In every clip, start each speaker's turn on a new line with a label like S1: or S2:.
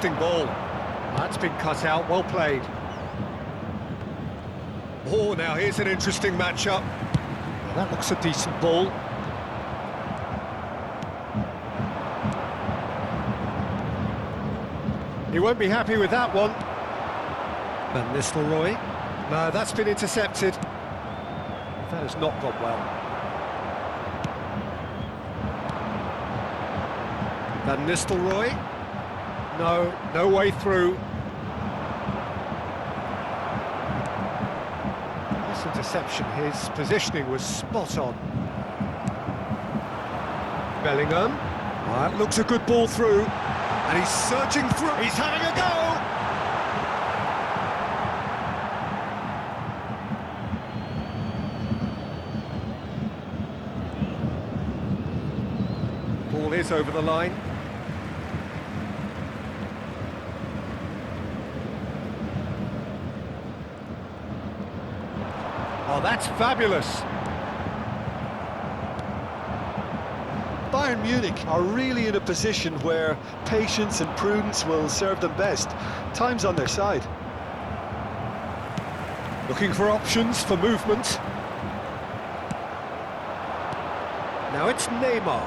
S1: Ball. That's been cut out, well played. Oh, now here's an interesting matchup. Well, that looks a decent ball. He won't be happy with that one. Van Nistelrooy. No, that's been intercepted. That has not gone well. Van Nistelrooy. No way through. This interception, his positioning was spot on. Bellingham. That looks a good ball through. And he's searching through. He's having a go! Ball is over the line. Oh, that's fabulous.
S2: Bayern Munich are really in a position where patience and prudence will serve them best. Time's on their side.
S1: Looking for options for movement. Now it's Neymar.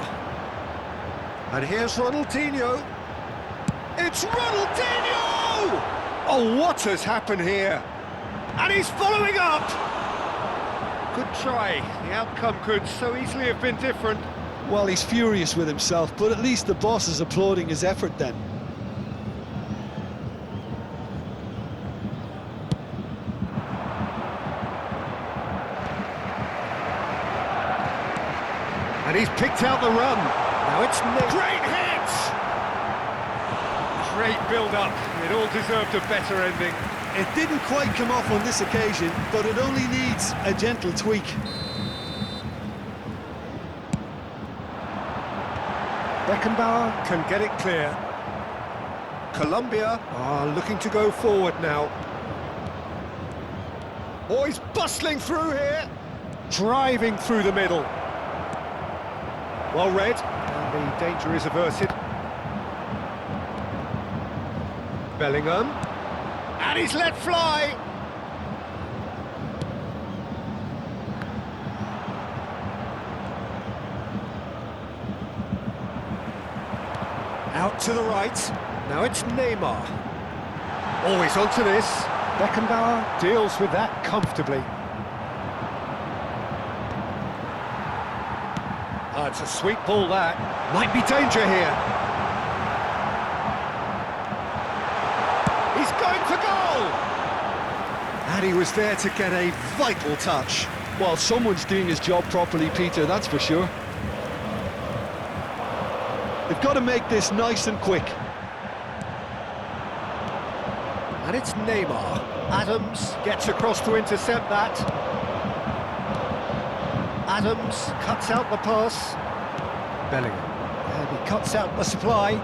S1: And here's Ronaldinho. It's Ronaldinho! Oh, what has happened here? And he's following up! Good try. The outcome could so easily have been different.
S2: Well, he's furious with himself, but at least the boss is applauding his effort then.
S1: And he's picked out the run. Now it's great hit! Great build-up. It all deserved a better ending.
S2: It didn't quite come off on this occasion, but it only needs a gentle tweak.
S1: Beckenbauer can get it clear. Colombia are looking to go forward now. Oh, he's bustling through here. Driving through the middle. Well read, and the danger is averted. Bellingham. And he's let fly. Out to the right. Now it's Neymar. Always onto this. Beckenbauer deals with that comfortably. Oh, it's a sweet ball, that. Might be danger here. He's going for goal! And he was there to get a vital touch.
S2: Well, someone's doing his job properly, Peter, that's for sure. They've got to make this nice and quick.
S1: And it's Neymar. Adams gets across to intercept that. Adams cuts out the pass. Bellingham. And he cuts out the supply.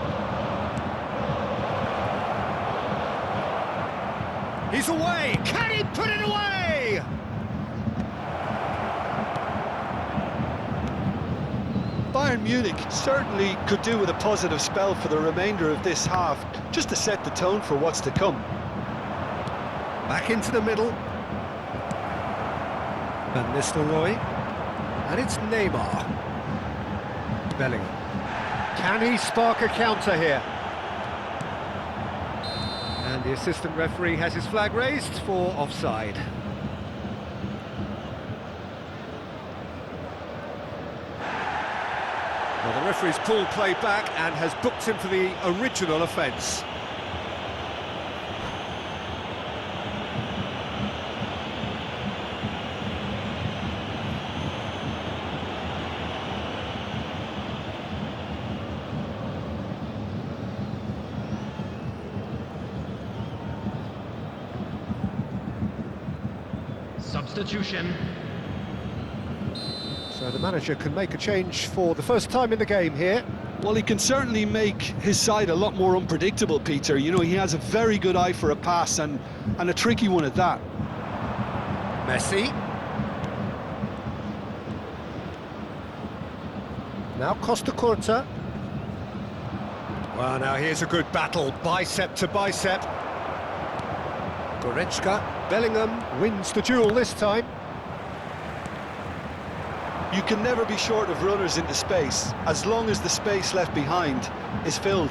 S1: He's away. Can he put it away?
S2: Bayern Munich certainly could do with a positive spell for the remainder of this half, just to set the tone for what's to come.
S1: Back into the middle. Van Nistelrooy. And it's Neymar. Bellingham. Can he spark a counter here? And the assistant referee has his flag raised for offside. Well, the referee's pulled play back and has booked him for the original offence.
S3: Substitution.
S1: So the manager can make a change for the first time in the game here.
S2: Well, he can certainly make his side a lot more unpredictable, Peter. You know, he has a very good eye for a pass and a tricky one at that.
S1: Messi. Now Costa Curta. Well, now here's a good battle, bicep to bicep. Goretzka, Bellingham wins the duel this time.
S2: You can never be short of runners into space, as long as the space left behind is filled.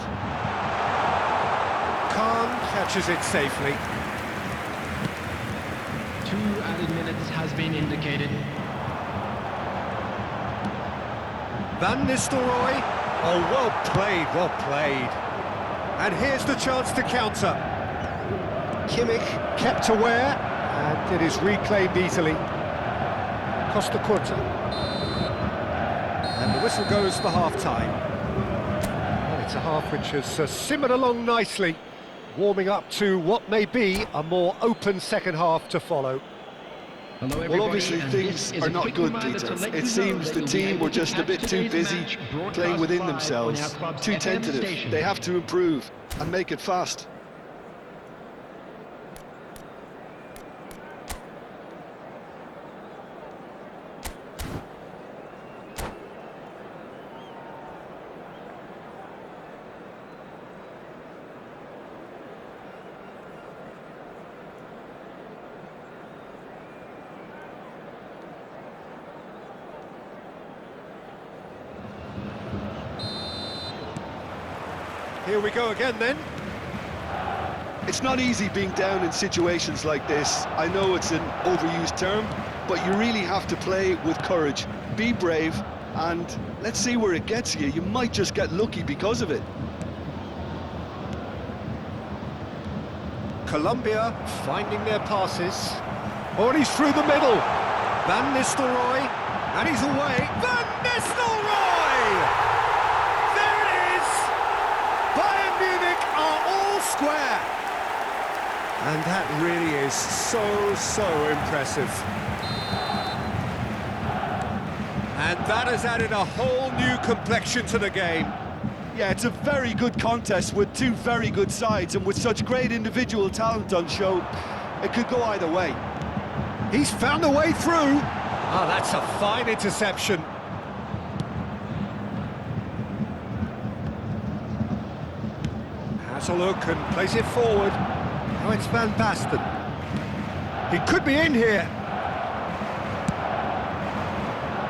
S1: Khan catches it safely.
S3: 2 added minutes has been indicated.
S1: Van Nistelrooy. Oh, well played, well played. And here's the chance to counter. Kimmich kept aware, and it is reclaimed easily. Costa Curta. And the whistle goes for half-time. Well, it's a half which has simmered along nicely, warming up to what may be a more open second half to follow.
S2: Well, obviously things are not good, Peter. It seems the team were just a bit too busy playing within themselves, too tentative. They have to improve and make it fast.
S1: Here we go again then.
S2: It's not easy being down in situations like this. I know it's an overused term, but you really have to play with courage. Be brave, and let's see where it gets you. You might just get lucky because of it.
S1: Colombia finding their passes. Oh, and he's through the middle. Van Nistelrooy, and he's away. Van Nistelrooy! There it is! Bayern Munich are all square. And that really is so impressive. And that has added a whole new complexion to the game.
S2: Yeah, it's a very good contest with two very good sides, and with such great individual talent on show, it could go either way.
S1: He's found a way through. Oh, that's a fine interception. Has a look and plays it forward. Now it's Van Basten. He could be in here.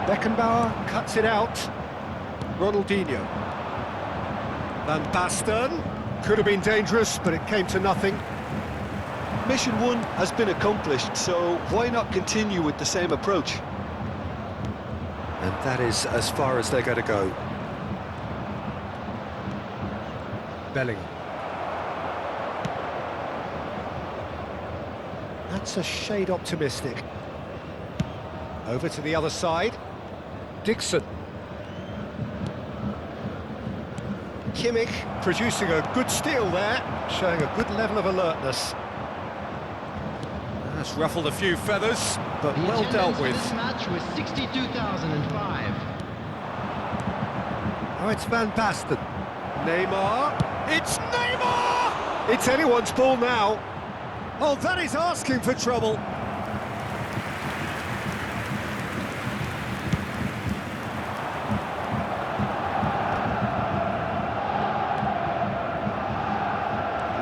S1: Beckenbauer cuts it out. Ronaldinho. Van Basten. Could have been dangerous, but it came to nothing.
S2: Mission 1 has been accomplished, so why not continue with the same approach?
S1: And that is as far as they're going to go. Bellingham. That's a shade optimistic. Over to the other side. Dixon. Kimmich producing a good steal there, showing a good level of alertness. That's ruffled a few feathers, but well dealt with.
S3: This match was 62,005.
S1: Oh, it's Van Basten. Neymar. It's Neymar! It's anyone's ball now. Oh, that is asking for trouble.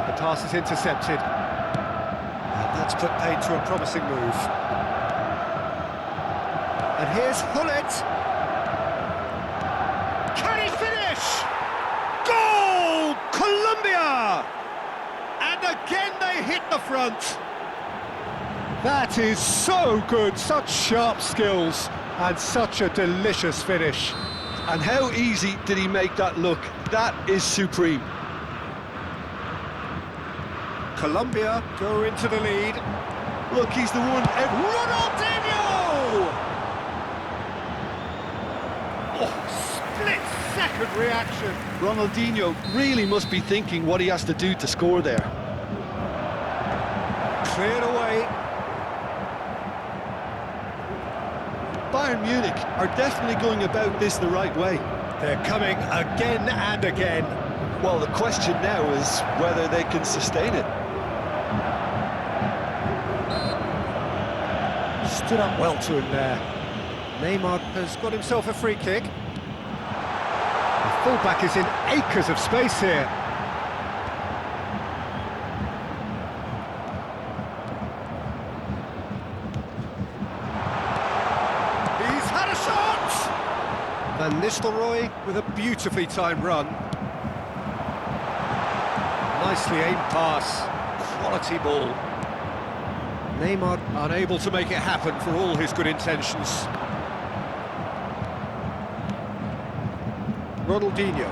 S1: The pass is intercepted. And that's put paid to a promising move. And here's Hullet. Can he finish? Goal! Colombia! And again they hit the front. That is so good, such sharp skills, and such a delicious finish.
S2: And how easy did he make that look? That is supreme.
S1: Colombia go into the lead.
S2: Look, he's the one.
S1: Ronaldinho! Oh, split-second reaction.
S2: Ronaldinho really must be thinking what he has to do to score there.
S1: Cleared away.
S2: Bayern Munich are definitely going about this the right way.
S1: They're coming again and again.
S2: Well, the question now is whether they can sustain it.
S1: Stood up well to him there. Neymar has got himself a free kick. The fullback is in acres of space here. He's had a shot! Van Nistelrooy with a beautifully timed run. Nicely aimed pass. Quality ball. Neymar unable to make it happen for all his good intentions. Ronaldinho.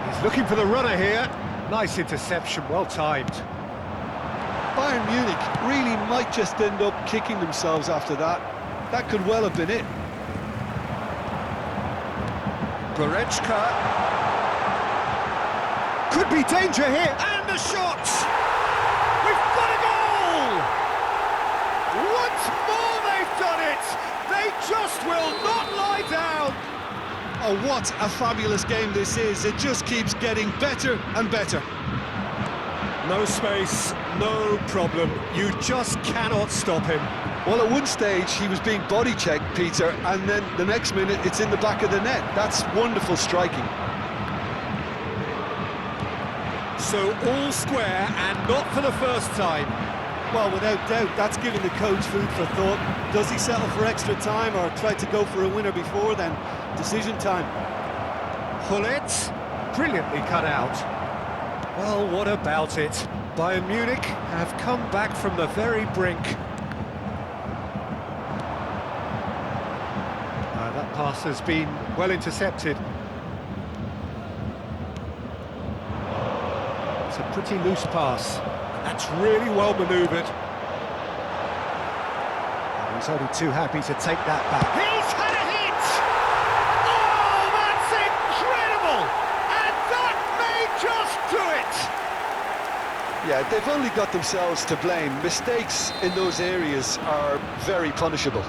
S1: He's looking for the runner here. Nice interception, well timed.
S2: Bayern Munich really might just end up kicking themselves after that. That could well have been it.
S1: Goretzka. Could be danger here, and the shot! We've got a goal! Once more they've done it! They just will not lie down!
S2: Oh, what a fabulous game this is. It just keeps getting better and better.
S1: No space, no problem. You just cannot stop him.
S2: Well, at one stage he was being body checked, Peter, and then the next minute it's in the back of the net. That's wonderful striking.
S1: So all square, and not for the first time.
S4: Well, without doubt, that's giving the coach food for thought. Does he settle for extra time or try to go for a winner before then? Decision time.
S1: Hullet, brilliantly cut out. Well, what about it? Bayern Munich have come back from the very brink. That pass has been well intercepted. It's a pretty loose pass. That's really well manoeuvred. He's only too happy to take that back. He's had a hit! Oh, that's incredible! And that may just do it!
S2: Yeah, they've only got themselves to blame. Mistakes in those areas are very punishable.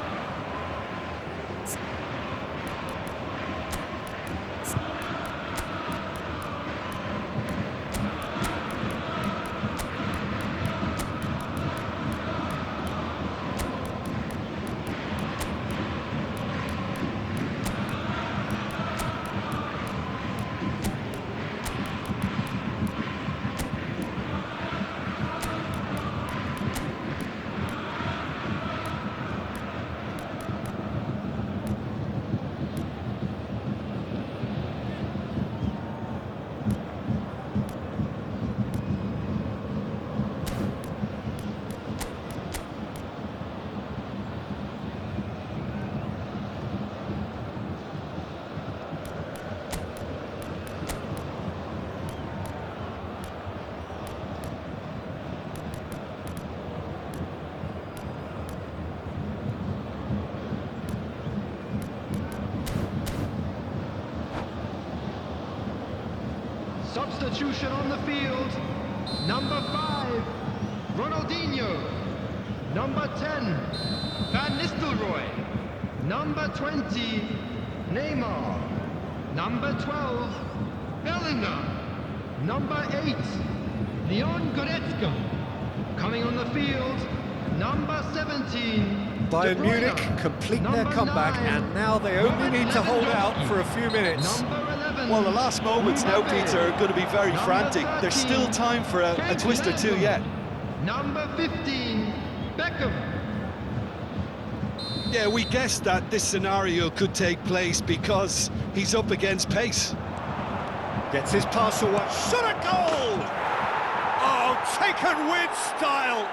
S3: Substitution on the field. Number 5, Ronaldinho. Number 10, Van Nistelrooy. Number 20, Neymar. Number 12, Bellingham. Number 8, Leon Goretzka. Coming on the field, number 17,
S1: Bayern
S3: De Bruyne.
S1: Munich complete their
S3: Number
S1: comeback,
S3: 9,
S1: and now they only
S3: Robert
S1: need to hold out
S3: Lewandowski.
S1: for a few minutes.
S3: Number 11,
S2: Well, the last moments now,
S3: Mbappe.
S2: Peter, are going to be very
S3: Number
S2: frantic. There's
S3: 13,
S2: still time for a twist or two yet.
S3: Number 15, Beckham.
S2: Yeah, we guessed that this scenario could take place because he's up against pace.
S1: Gets his pass away. Shot a goal! Oh, taken with style.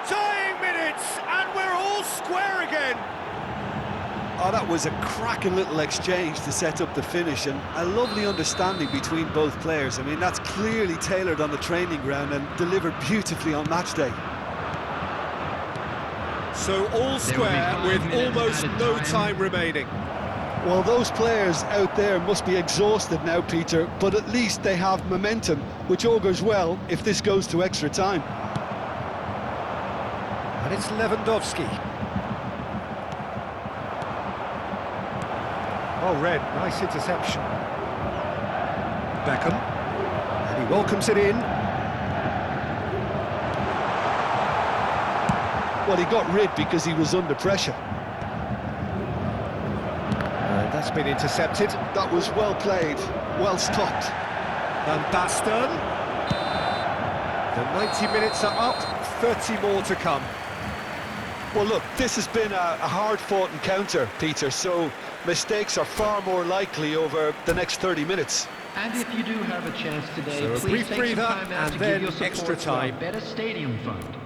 S1: Dying minutes, and we're all square again.
S2: Oh, that was a cracking little exchange to set up the finish, and a lovely understanding between both players. I mean, that's clearly tailored on the training ground and delivered beautifully on match day.
S1: So all square with almost no time remaining.
S2: Well, those players out there must be exhausted now, Peter, but at least they have momentum, which augurs well if this goes to extra time.
S1: And it's Lewandowski. Well read, nice interception. Beckham, and he welcomes it in.
S2: Well, he got rid because he was under pressure.
S1: It's been intercepted.
S2: That was well played, well stopped.
S1: Van Basten. The 90 minutes are up, 30 more to come.
S2: Well, look, this has been a hard-fought encounter, Peter, so mistakes are far more likely over the next 30 minutes.
S3: And if you do have a chance today,
S1: So a
S3: please
S1: brief
S3: take
S1: breather
S3: some time out
S1: and
S3: to
S1: then
S3: give your support
S1: extra
S3: to our
S1: time.
S3: Better Stadium Fund.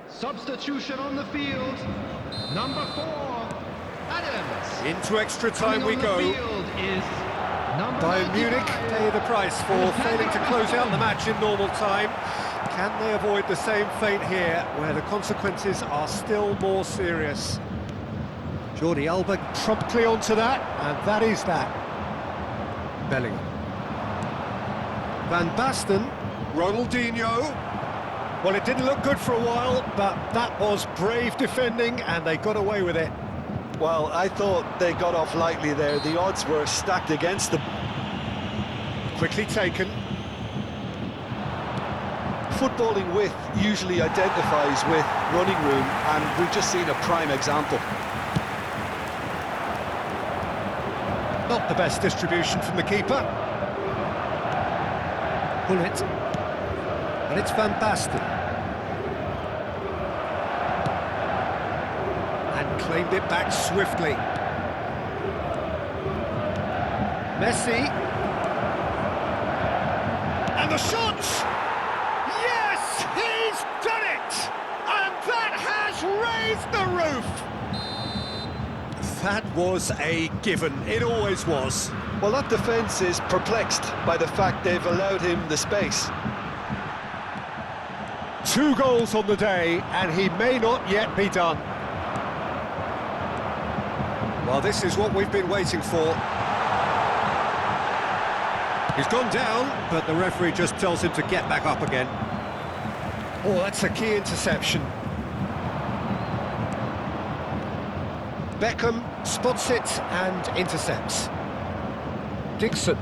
S3: Substitution on the field. Number 4, Adams.
S1: Into extra time
S3: Coming
S1: we
S3: on
S1: go.
S3: the field is number
S1: Bayern Munich
S3: 95.
S1: pay the price for failing to close out the match in normal time. Can they avoid the same fate here, where the consequences are still more serious? Jordi Alba promptly onto that, and that is that. Bellingham. Van Basten. Ronaldinho. Well, it didn't look good for a while, but that was brave defending, and they got away with it.
S2: Well, I thought they got off lightly there. The odds were stacked against them.
S1: Quickly taken.
S2: Footballing width usually identifies with running room, and we've just seen a prime example.
S1: Not the best distribution from the keeper. Pull it. And it's Van Basten. And claimed it back swiftly. Messi. And the shot! Yes, he's done it! And that has raised the roof! That was a given, it always was.
S2: Well, that defence is perplexed by the fact they've allowed him the space.
S1: 2 goals on the day, and he may not yet be done. Well, this is what we've been waiting for. He's gone down, but the referee just tells him to get back up again. Oh, that's a key interception. Beckham spots it and intercepts. Dixon.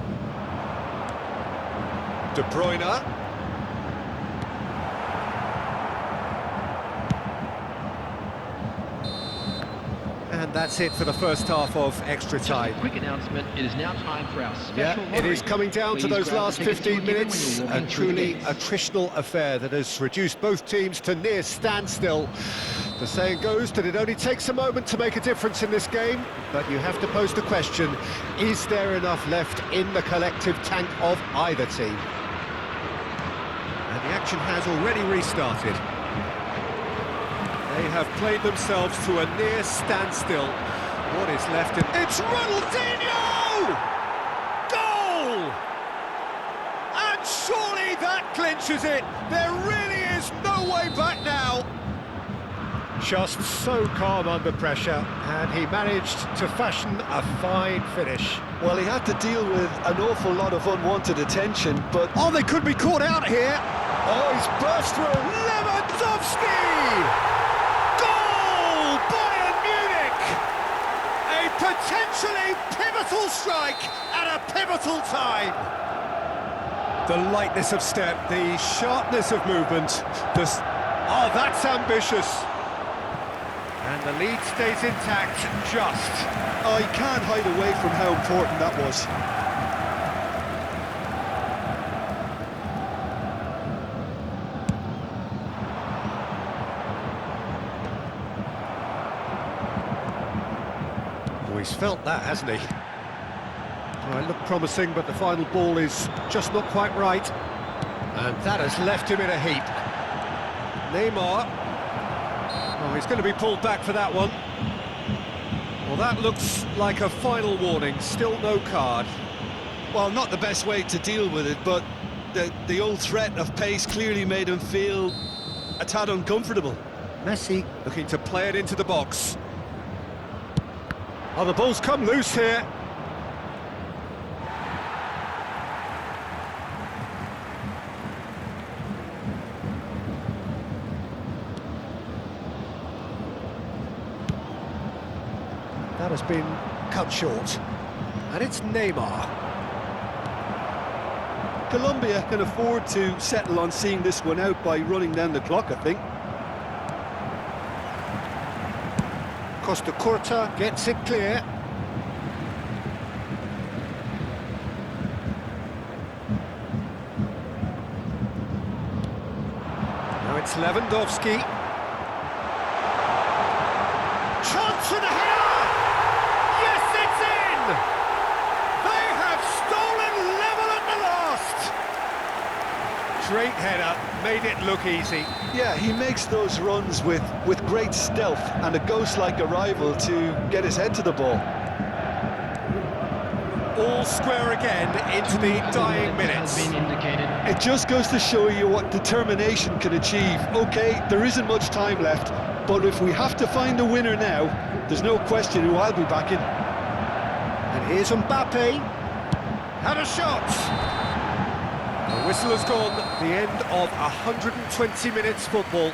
S1: De Bruyne. And that's it for the first half of extra time.
S3: Quick announcement, it is now time for our special
S1: Yeah, it
S3: lottery.
S1: is coming down to
S3: Please
S1: those
S3: grab the
S1: last
S3: tickets you
S1: 15
S3: were given when
S1: minutes,
S3: you were
S1: a
S3: walking through the
S1: truly
S3: gates.
S1: attritional affair that has reduced both teams to near standstill. The saying goes that it only takes a moment to make a difference in this game, but you have to pose the question, is there enough left in the collective tank of either team? And the action has already restarted. They have played themselves to a near standstill. What is left in... It's Ronaldinho! Goal! And surely that clinches it. There really is no way back now. Just so calm under pressure, and he managed to fashion a fine finish.
S2: Well, he had to deal with an awful lot of unwanted attention, but...
S1: Oh, they could be caught out here. Oh, he's burst through. Lewandowski! Goal! Bayern Munich! A potentially pivotal strike at a pivotal time. The lightness of step, the sharpness of movement. Oh, that's ambitious. And the lead stays intact, just.
S2: Oh, he can't hide away from how important that was.
S1: Oh, he's felt that, hasn't he? Oh, it looked promising, but the final ball is just not quite right. And that has left him in a heap. Neymar. Oh, he's going to be pulled back for that one. that looks like a final warning, still no card.
S2: Well, not the best way to deal with it, but the old threat of pace clearly made him feel a tad uncomfortable.
S1: Messi looking to play it into the box. Oh, the ball's come loose here. That has been cut short. And it's Neymar.
S2: Colombia can afford to settle on seeing this one out by running down the clock, I think.
S1: Costa Curta gets it clear. Now it's Lewandowski. Chance and a header! Yes, it's in! They have stolen level at the last! Great header, made it look easy.
S2: Yeah, he makes those runs with great stealth and a ghost-like arrival to get his head to the ball.
S1: All square again into the dying minutes.
S2: It just goes to show you what determination can achieve. Okay, there isn't much time left, but if we have to find a winner now, there's no question who I'll be backing.
S1: And here's Mbappe. Had a shot. The whistle has gone, the end of 120 minutes football.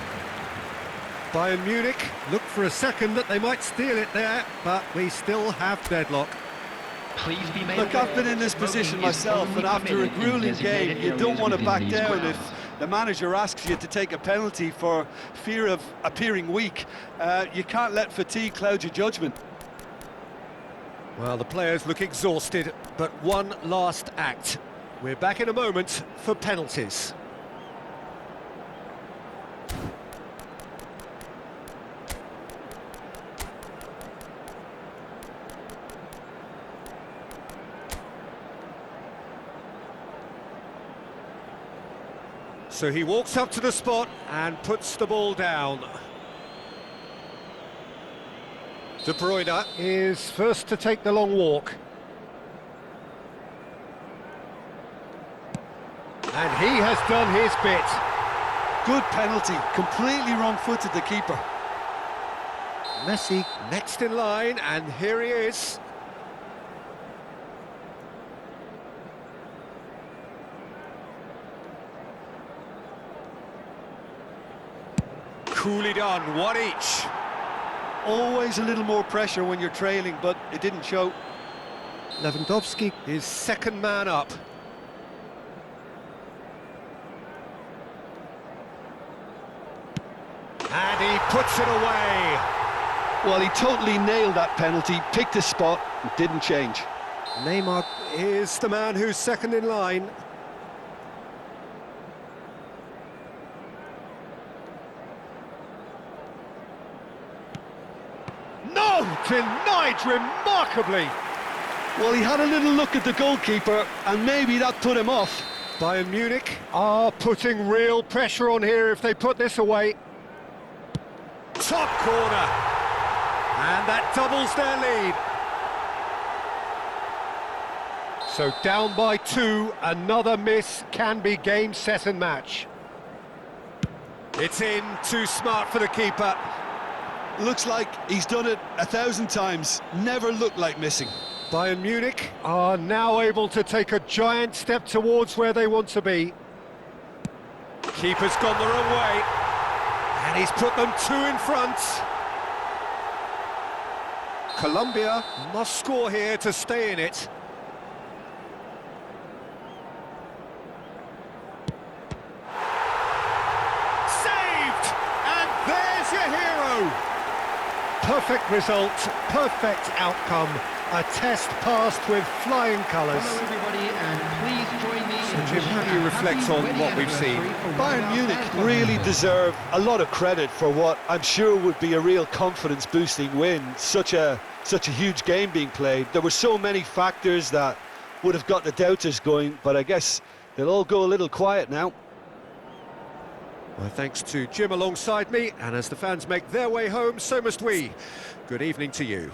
S1: Bayern Munich looked for a second that they might steal it there, but we still have deadlock.
S3: Please be made
S2: Look, I've been in this position myself, and after a grueling game, you don't want to back down if the manager asks you to take a penalty for fear of appearing weak. You can't let fatigue cloud your judgment.
S1: Well, the players look exhausted, but one last act. We're back in a moment for penalties. So he walks up to the spot and puts the ball down. De Bruyne is first to take the long walk. And he has done his bit.
S2: Good penalty, completely wrong-footed the keeper.
S1: Messi next in line, and here he is. Coolly done, one each.
S2: Always a little more pressure when you're trailing, but it didn't show.
S1: Lewandowski is second man up. And he puts it away.
S2: Well, he totally nailed that penalty, picked his spot, and didn't change.
S1: Neymar is the man who's second in line. No! Denied remarkably!
S2: Well, he had a little look at the goalkeeper, and maybe that put him off.
S1: Bayern Munich are putting real pressure on here if they put this away. Top corner! And that doubles their lead. So down by 2, another miss can be game, set and match. It's in, too smart for the keeper.
S2: Looks like he's done it 1,000 times, never looked like missing.
S1: Bayern Munich are now able to take a giant step towards where they want to be. Keeper's gone the wrong way, and he's put them 2 in front. Colombia must score here to stay in it. Saved! And there's your hero! Perfect result, perfect outcome. A test passed with flying colours.
S3: Hello everybody, and please join me.
S1: So Jim, how do you reflect on what we've seen?
S2: Bayern Munich really deserve a lot of credit for what I'm sure would be a real confidence-boosting win. Such a huge game being played. There were so many factors that would have got the doubters going, but I guess they'll all go a little quiet now.
S1: Well, thanks to Jim alongside me, and as the fans make their way home, so must we. Good evening to you.